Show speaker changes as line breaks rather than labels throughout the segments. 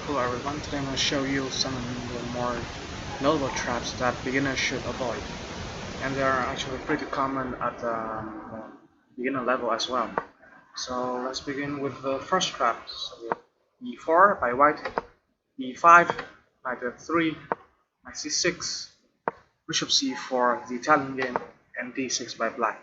Hello everyone, today I'm going to show you some of the more notable traps that beginners should avoid. And they are actually pretty common at the beginner level as well. So let's begin with the first trap. So e4 by white, e5, knight f3, knight c6, bishop c4, the Italian game, and d6 by black.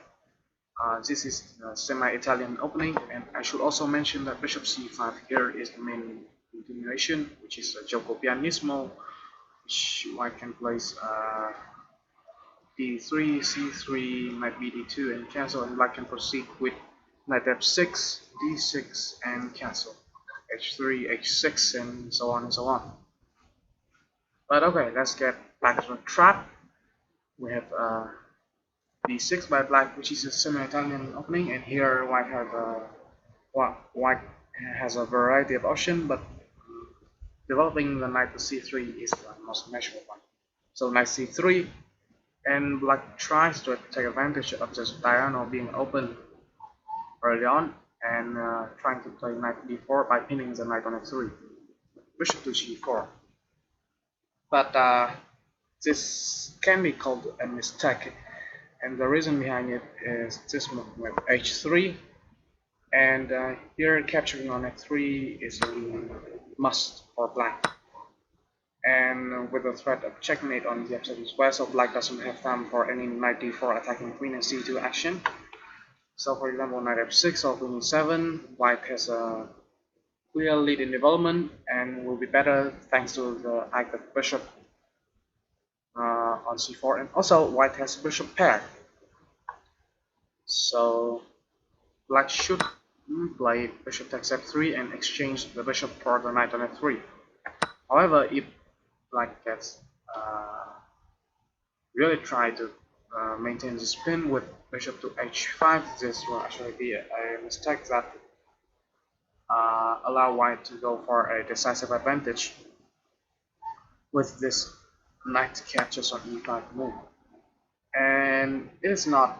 This is the semi-Italian opening, and I should also mention that bishop c5 here is the main continuation, which is a gioco pianissimo, which white can place d3, c3, knight bd2, and cancel, and black can proceed with knight f6, d6, and cancel, h3, h6, and so on and so on. But okay, let's get back to the trap. We have d6 by black, which is a semi-Italian opening, and here white has a variety of options, but developing the knight to c3 is the most natural one. So knight c3, and black tries to take advantage of this diagonal being open early on, and trying to play knight d4 by pinning the knight on f3, bishop to g4. But this can be called a mistake, and the reason behind it is this move with h3, and here capturing on f3 is a must for black, and with the threat of checkmate on the f7 square, so black doesn't have time for any knight d4 attacking queen and c2 action. So for example, knight f6 or queen e7, white has a clear lead in development and will be better thanks to the active bishop on c4, and also white has bishop pair. So black should play bishop takes f3 and exchange the bishop for the knight on f3. However, if black gets really try to maintain the spin with bishop to h5, this will actually be a mistake that allow white to go for a decisive advantage with this knight captures on e5 move. And it is not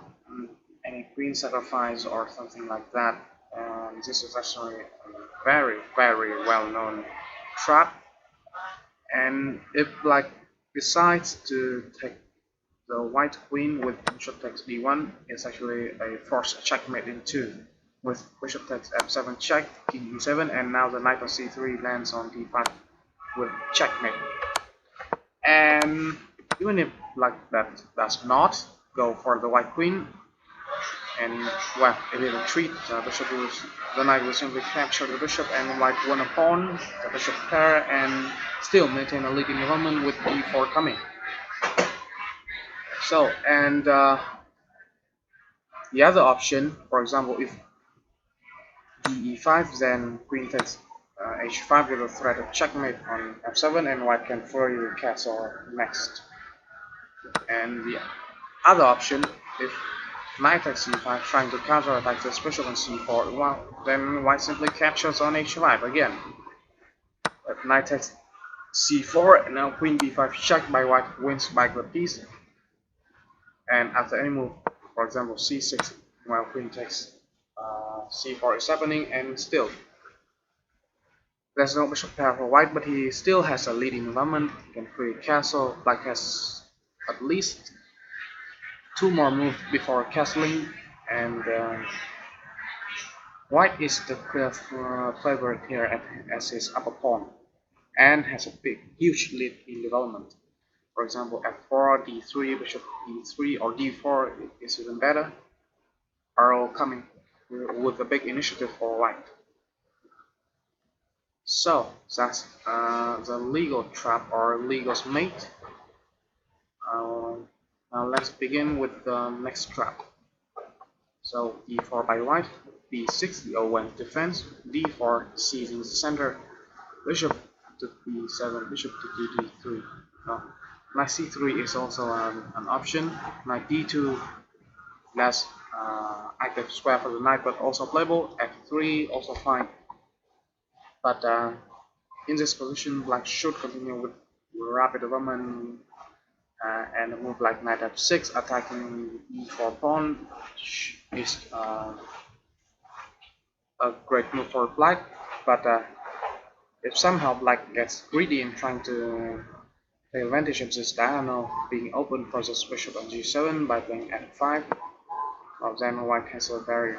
any queen sacrifice or something like that. This is actually a very well-known trap, and if black decides to take the white queen with bishop takes d1, it's actually a forced checkmate in 2 with bishop takes f7 check, king e7, and now the knight on c3 lands on d5 with checkmate. And even if black that does not go for the white queen, and well, if it retreats, the knight will simply capture the bishop and white won a pawn, the bishop pair, and still maintain a lead in development with e4 coming. So, and the other option, for example, if d e5, then queen takes h5 with a threat of checkmate on f7, and white can further the castle next. And the other option, if knight takes c5, trying to counterattack this bishop on c4, well, then white simply captures on h5 again. If knight takes c4, and now queen b5 check by white wins back the piece. And after any move, for example c6, while queen takes c4 is happening, and still there's no bishop pair for white, but he still has a leading development. He can create castle. Black has at least 2 more moves before castling, and white is the clear favorite here as his upper pawn, and has a huge lead in development. For example, f4, d3, bishop e3, or d4 is even better, are all coming with a big initiative for white. So that's the legal trap or legal's mate. Now let's begin with the next trap. So e4 by white, b6 the O1 defense, d4 seizing the center, bishop to b7, bishop to d3. Knight c3 is also an option. Knight d2 less active square for the knight, but also playable. f3 also fine. But in this position, black should continue with rapid development and a move like knight f6 attacking e4 pawn, which is a great move for black. But If somehow black gets greedy in trying to take advantage of this diagonal being open for the bishop on g7 by playing f5, well, then white has a very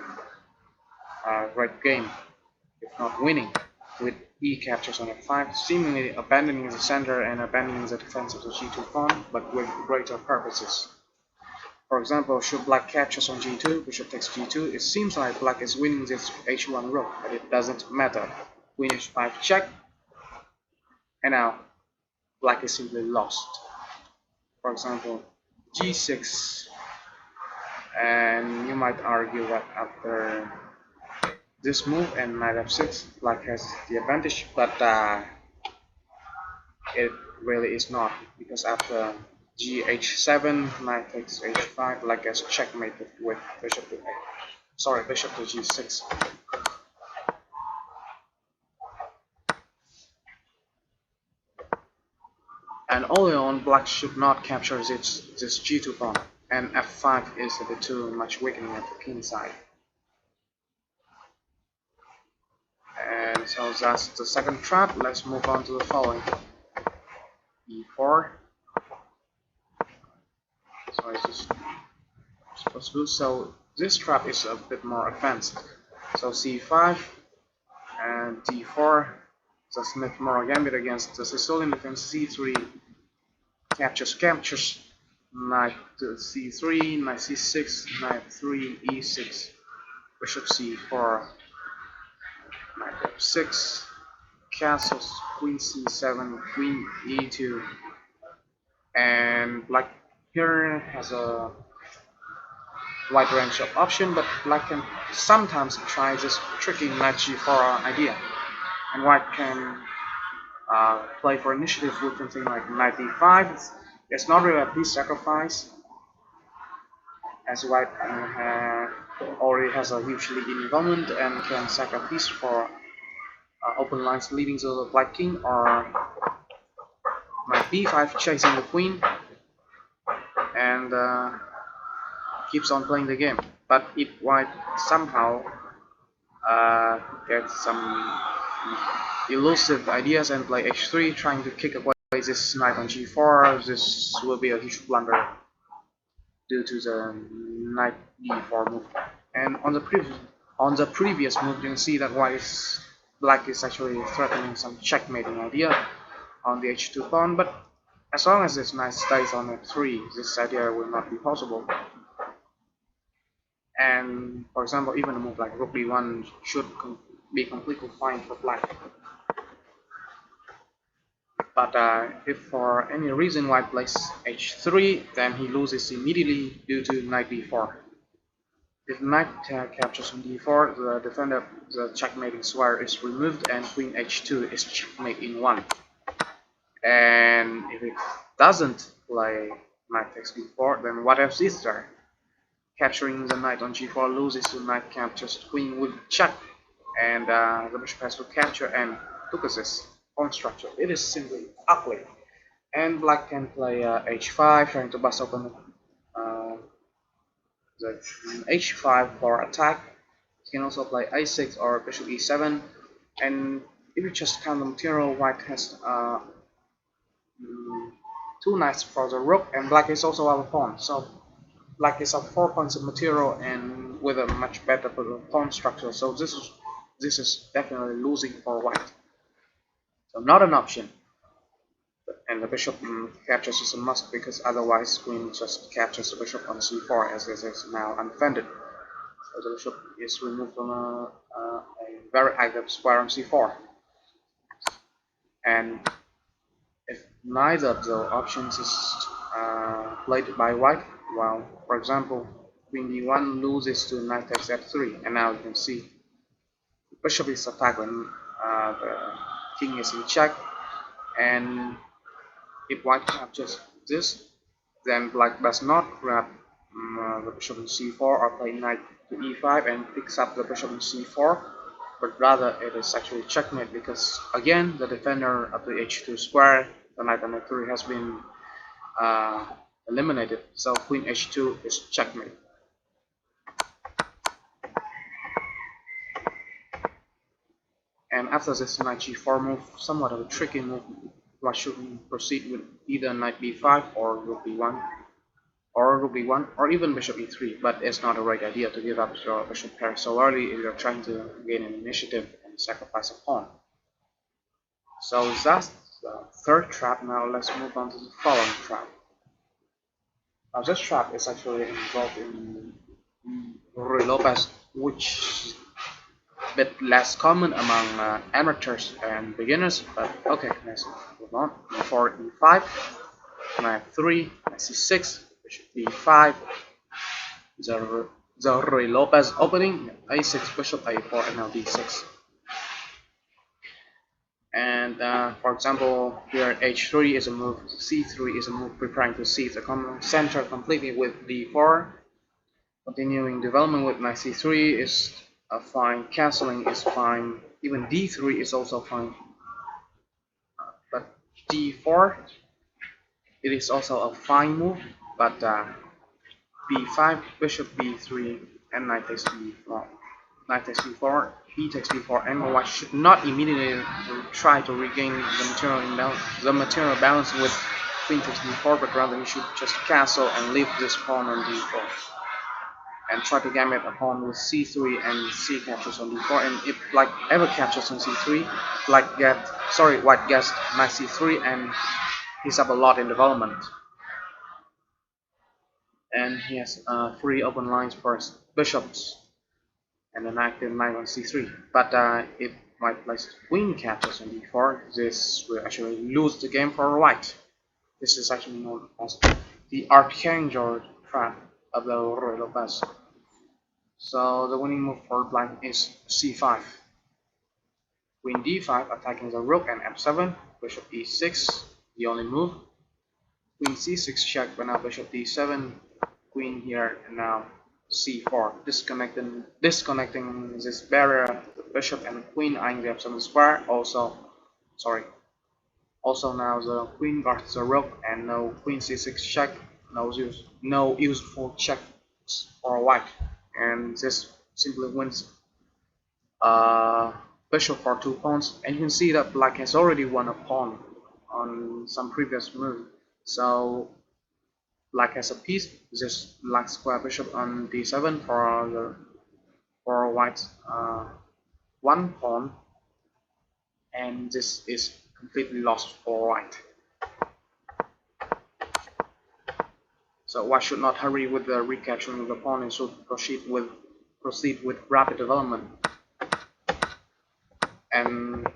great game, if not winning, with e captures on f5, seemingly abandoning the center and abandoning the defense of the g2 pawn, but with greater purposes. For example, should black captures on g2, bishop takes g2, it seems like black is winning this h1 rook, but it doesn't matter. Queen h5 check, and now black is simply lost. For example, g6, and you might argue that after this move and knight f6, black has the advantage, but it really is not, because after gh7, knight takes h5, black gets checkmated with bishop to bishop to g6. And all in all, black should not capture this g2 pawn, and f5 is a bit too much weakening at the king side. And so that's the second trap. Let's move on to the following. e4. So it's just supposed to do. So this trap is a bit more advanced. So c5 and d4. The Smith-Morrow gambit against the Sicilian defense. c3 captures. Knight to c3, knight c6, knight 3, e6, bishop c4, knight f6, castles, queen c7, queen e2, and black here has a wide range of options, but black can sometimes try this tricky knight g4 idea, and white can play for initiative with something like knight d5. It's not really a piece sacrifice, as white already has a huge lead in development and can sack a piece for open lines leading to the black king, or knight b5 chasing the queen and keeps on playing the game. But if white somehow gets some elusive ideas and play h3 trying to kick away this knight on g4, this will be a huge blunder due to the knight e4 move. And on the previous move, you can see that black is actually threatening some checkmating idea on the h2 pawn, but as long as this knight stays on f3, this idea will not be possible. And for example, even a move like rook b1 should be completely fine for black. But if for any reason white plays h3, then he loses immediately due to knight d4. If knight captures on d4, the checkmating square is removed and queen h2 is checkmate in 1. And if it doesn't play knight takes b4, then what else is there? Capturing the knight on g4 loses to knight captures queen with check, and the bishop has to capture and possess pawn structure. It is simply ugly. And black can play h5, trying to bust open the h5 for attack. You can also play a6 or bishop e7, and if you just count the material, white has 2 knights for the rook, and black is also out of pawn. So black is up 4 points of material and with a much better pawn structure. So this is definitely losing for white. So not an option. And the bishop captures is a must, because otherwise queen just captures the bishop on c4, as this is now undefended. So the bishop is removed from a very active square on c4. And if neither of the options is played by white, well, for example, queen d1 loses to knight takes f3, and now you can see the bishop is attacked when the king is in check, and if white captures this, then black does not grab the bishop in c4 or play knight to e5 and picks up the bishop in c4, but rather it is actually checkmate, because again the defender of the h2 square, the knight on f3, has been eliminated. So queen h2 is checkmate. And after this knight g4 move, somewhat of a tricky move, white should proceed with either knight b5 or rook b1, or even bishop e3, but it's not a right idea to give up your bishop pair so early if you're trying to gain an initiative and sacrifice a pawn. So that's the third trap. Now let's move on to the following trap. Now this trap is actually involved in Ruy Lopez, which is a bit less common among amateurs and beginners, but okay, let's move on. e4, e5, knight 3, knight c6, bishop b5, the Ruy Lopez opening, a6, bishop a4, and now d6. And for example, here h3 is a move, c3 is a move preparing to seize the center completely with d4. Continuing development with knight c3 is fine, castling is fine, even d3 is also fine. But d4, it is also a fine move, but b5, bishop b3, and knight takes b4. Knight takes b4, e takes b4, and white should not immediately try to regain the material balance with queen takes b4, but rather he should just castle and leave this pawn on d4 and try to gambit a pawn with c3 and c captures on d4. And if black ever captures on c3, white gets knight c3 and he's up a lot in development. And he has 3 open lines for bishops and an active knight on c3. But if white plays queen captures on d4, this will actually lose the game for white. This is actually known as the Archangel trap of the Ruy Lopez. So the winning move for black is c5. Queen d5 attacking the rook and f7, bishop e6, the only move. Queen c6 check, but now bishop d7, queen here, and now c4, disconnecting this barrier, the bishop and the queen eyeing the f7 square. Also now the queen guards the rook, and no queen c6 check, no useful check for white, and this simply wins bishop for 2 pawns. And you can see that black has already won a pawn on some previous move, so black has a piece. This black square bishop on d7 for white's 1 pawn, and this is completely lost for white. So white should not hurry with the recapturing of the pawn and should proceed with rapid development. And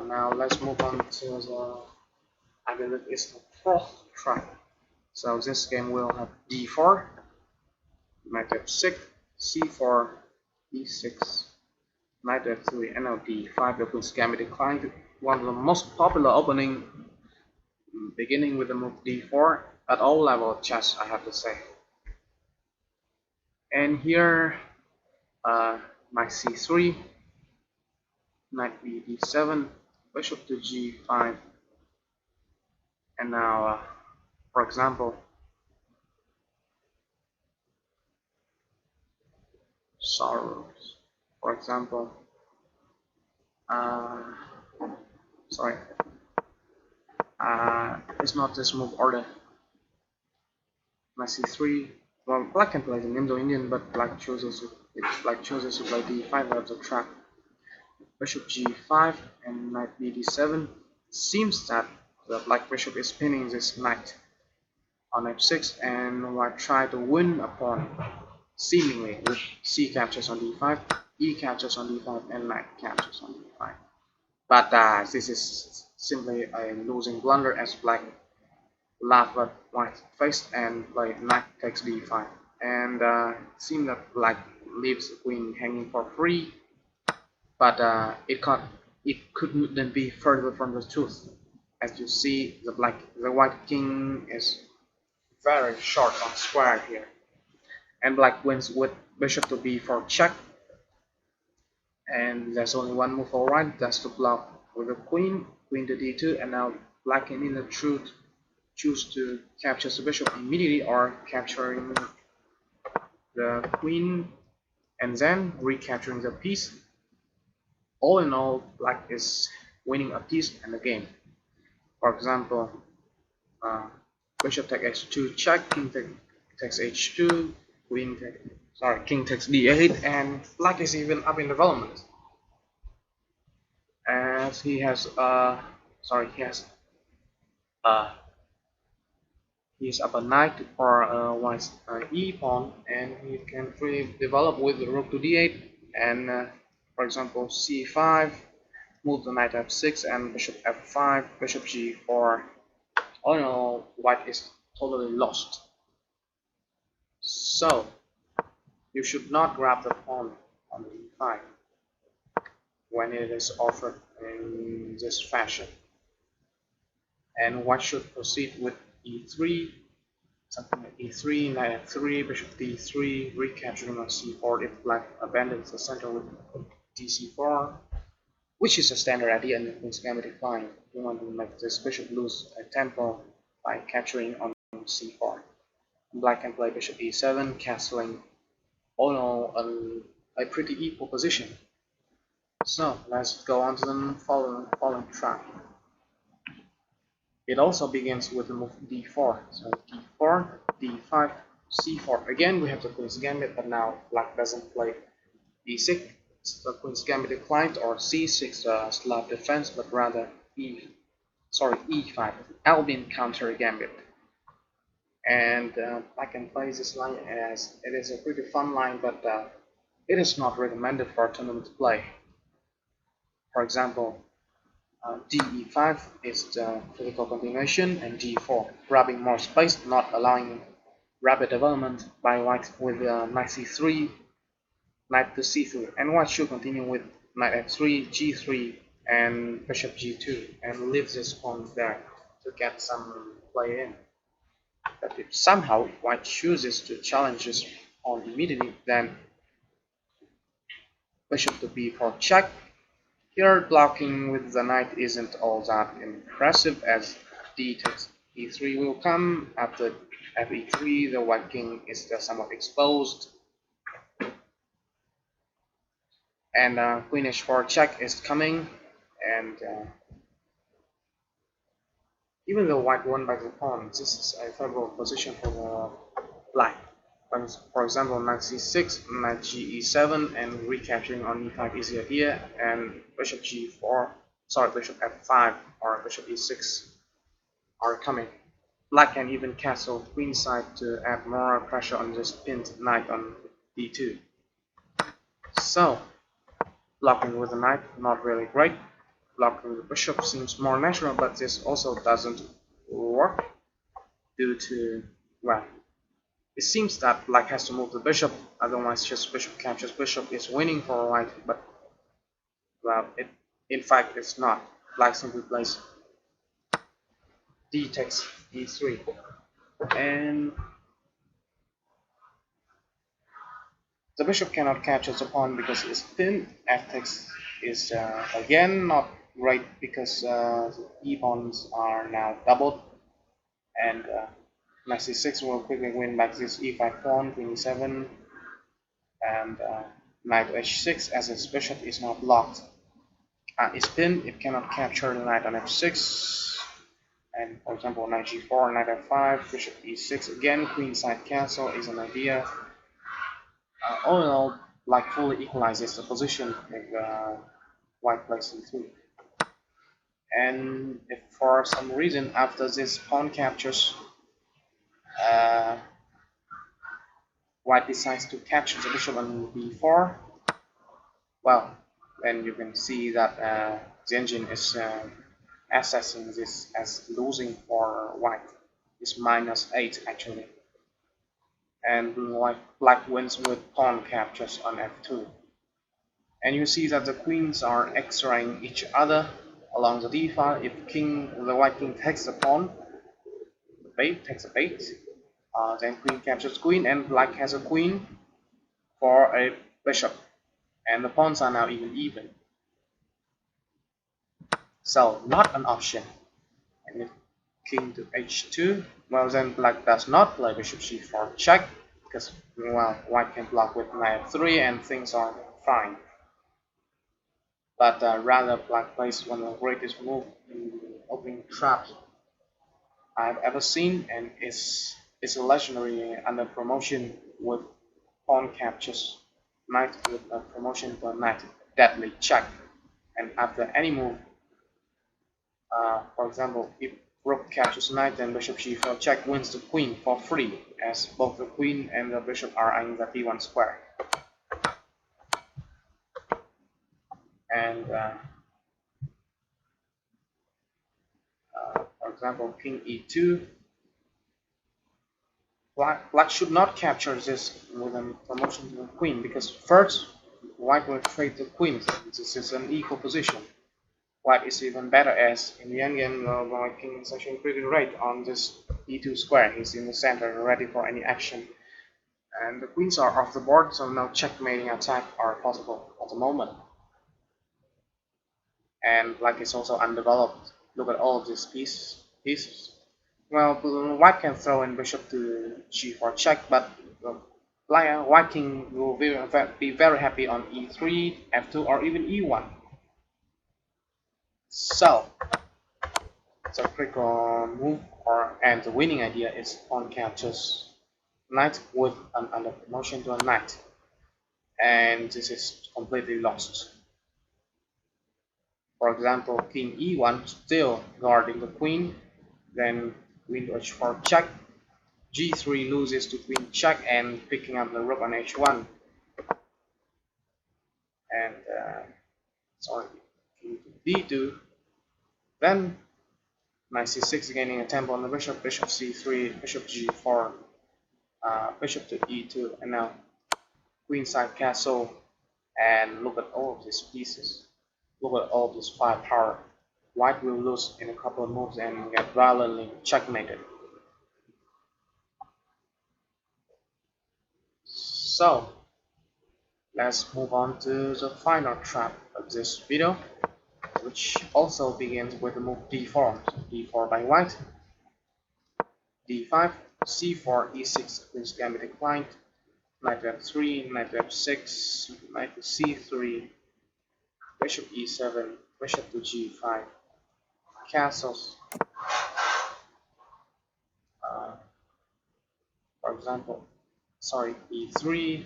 now let's move on to the, I believe it's the 4th trap. So this game will have d4, knight f6, c4, e6, knight f3, and now d5. The Queen's Gambit declined, one of the most popular opening, beginning with the move d4 at all level of chess, I have to say. And here, knight c3, knight b d7, bishop to g5, and now, for example, it's not this move order. Knight c3. Well, black can play the Indo-Indian, but black chooses to play d5 out of the trap. Bishop g5 and knight b d7. Seems that the black bishop is pinning this knight on f6, and white try to win a pawn, seemingly with c captures on d5, e captures on d5, and knight captures on d5. But this is simply a losing blunder, as black laugh at white's face and play knight takes d5, and seems that black leaves the queen hanging for free. But it couldn't be further from the truth. As you see, the white king is very short on square here, and black wins with bishop to b4 check. And there's only one move for white, that's to block with the queen to d2, and now black in the truth choose to capture the bishop immediately or capturing the queen and then recapturing the piece. All in all, black is winning a piece in the game. For example, uh, bishop takes h2 check, takes h2, king takes d8, and black is even up in development. As he has uh he's up a knight for white's e pawn, and he can freely develop with the rook to d8, and for example c5, move the knight f6, and bishop f5, bishop g4. All in all, white is totally lost. So you should not grab the pawn on the e5 when it is offered in this fashion, and white should proceed with e3, something like e3, knight f3, bishop d3, recapturing on c4 if black abandons the center with dc4, which is a standard idea in the Queen's Gambit decline. You want to make this bishop lose a tempo by capturing on c4. Black can play bishop e7, castling all in all a pretty equal position. So let's go on to the following track. It also begins with the move d4. So d4, d5, c4. Again, we have the Queen's Gambit, but now black doesn't play e6, the Queen's Gambit declined, or c6, the Slav defense, but rather e5, Albion counter gambit. And I can play this line as it is a pretty fun line, but it is not recommended for a tournament play. For example, de5 is the critical continuation, and d4, grabbing more space, not allowing rapid development by white with knight c3, knight to c3, and white should continue with knight f3, g3, and bishop g2, and leave this pawn there to get some play in. But if somehow white chooses to challenge this pawn immediately, then bishop to b4 check. Here blocking with the knight isn't all that impressive, as d takes e3 will come. After fe3, the white king is somewhat exposed, and queen h4 check is coming, and even though white won by the pawn, this is a favorable position for the black. For example, knight c6, knight ge7, and recapturing on e5 easier here, and bishop bishop f5 or bishop e6 are coming. Black can even castle queenside to add more pressure on this pinned knight on d2. So, blocking with the knight, not really great. Blocking the bishop seems more natural, but this also doesn't work due to, well, it seems that black has to move the bishop, otherwise just bishop captures bishop is winning for white, but well, in fact it's not. Black simply plays d takes e3, and the bishop cannot capture the pawn because it's pinned. F takes is again not great because the e pawns are now doubled, and knight c6 will quickly win back this e5 pawn, queen e7, and knight h6, as its bishop is now blocked. It's pinned, it cannot capture the knight on f6, and for example knight g4, knight f5, bishop e6, again queenside castle is an idea. All in all, black fully equalizes the position if white plays e3. And if for some reason after this pawn captures, white decides to capture the bishop on b4, well, then you can see that the engine is assessing this as losing for white. It's -8 actually, and black wins with pawn captures on f2. And you see that the queens are x-raying each other along the d file. If the white king takes the pawn, the bait takes a bait, then queen captures queen, and black has a queen for a bishop, and the pawns are now even. So not an option. And if king to h2, well then black does not play bishop c4 check, because, well, white can block with knight f3 and things are fine. But rather, black plays one of the greatest moves in the opening traps I've ever seen, and it's a legendary under promotion with pawn captures knight with a promotion to knight deadly check. And after any move, for example, if rook captures knight, then bishop g4 check wins the queen for free, as both the queen and the bishop are in the d1 square. And for example, king e2. Black should not capture this with a promotion to the queen, because first white will trade the queen. This is an equal position. White is even better, as in the endgame white king is actually pretty great on this e2 square. He's in the center, ready for any action. And the queens are off the board, so no checkmating attack are possible at the moment. And black is also undeveloped. Look at all of these pieces. Well, white can throw in bishop to g4 check, but white king will be very happy on e3, f2, or even e1. So it's a critical move, and the winning idea is pawn captures knight with an under promotion to a knight, and this is completely lost. For example, king e1 still guarding the queen, then queen to h4 check, g3 loses to queen check and picking up the rook on h1, and sorry, king to d2, then knight c6 gaining a tempo on the bishop, bishop c3, bishop g4, bishop to e2, and now queenside castle. And look at all of these pieces, look at all this firepower. White will lose in a couple of moves and get violently checkmated. So let's move on to the final trap of this video, which also begins with the move d4. d4 by white, d5, c4, e6, queens can be declined, knight to f3, knight to f6, knight to c3, bishop e7, bishop to g5, castles. For example, sorry, e3,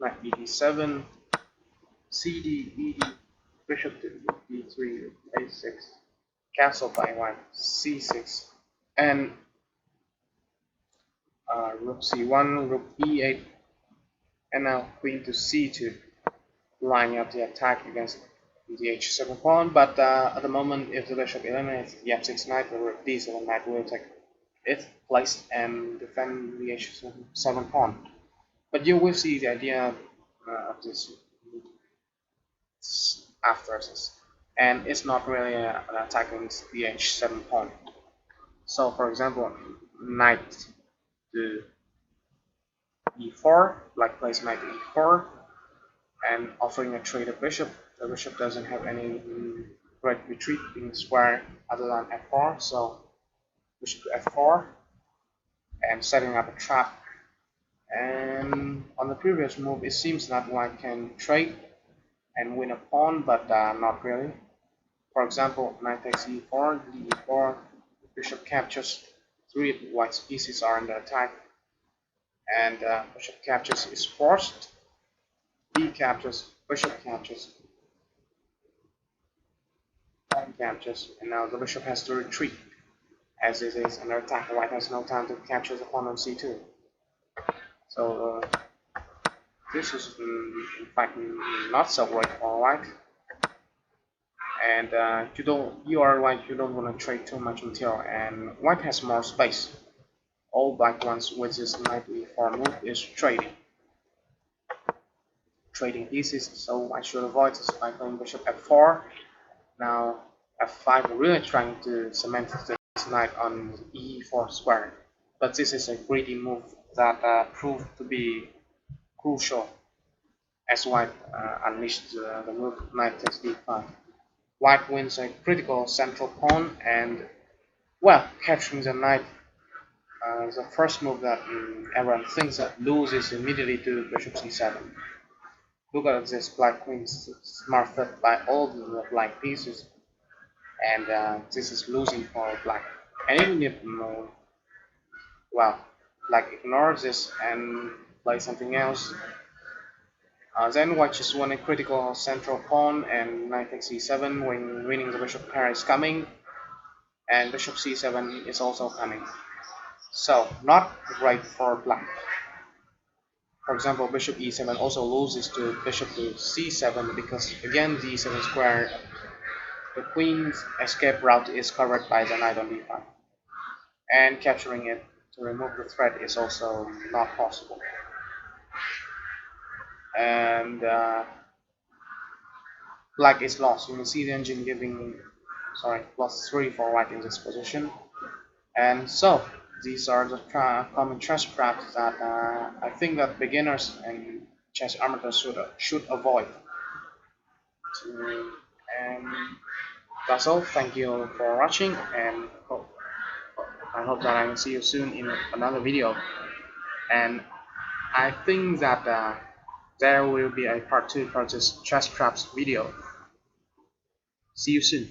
knight e7, cd, ed, bishop to d3, a6, castle by white, c6, and rook c1, rook e8, and now queen to c2, lining up the attack against the h7 pawn. But at the moment, if the bishop eliminates the f6 knight, the rook d7 knight will take its place and defend the h7 pawn. But you will see the idea of this after this, and it's not really an attack against the h7 pawn. So for example, knight to e4, black plays knight to e4 and offering a trade of bishop. The bishop doesn't have any great retreat in the square other than f4, so bishop to f4 and setting up a trap. And on the previous move, it seems that white can trade and win a pawn, but not really. For example, knight takes e4, d4, bishop captures, three of white's pieces are under attack, and bishop captures is forced, d captures, bishop captures, pawn captures, and now the bishop has to retreat. As it is under attack, white has no time to capture the pawn on c2. So this is in fact not so great for white. And you are white, you don't want to trade too much material, and white has more space. All black wants with this knight e4 move is trading pieces, so I should avoid this by playing bishop f4. Now f5 really trying to cement this knight on e4 square, but this is a greedy move that proved to be crucial as white unleashed the move knight takes d5. White wins a critical central pawn, and well, capturing the knight The first move that everyone thinks that loses immediately to bishop c7. Look at this black queen smarted by all the black pieces, and this is losing for black. And even if well, black ignores this and play something else, then white just won a critical central pawn, and knight takes c7 when winning the bishop pair is coming, and bishop c7 is also coming. So not great for black. For example, bishop e7 also loses to bishop to c7 because again the e7 square, the queen's escape route is covered by the knight on d5, and capturing it to remove the threat is also not possible. And black is lost. You can see the engine giving, sorry, +3 for white in this position. And so these are the common chess traps that I think that beginners and chess amateurs should avoid. And that's all. Thank you for watching, and I hope that I will see you soon in another video. And I think that there will be a part 2 for this chess traps video. See you soon.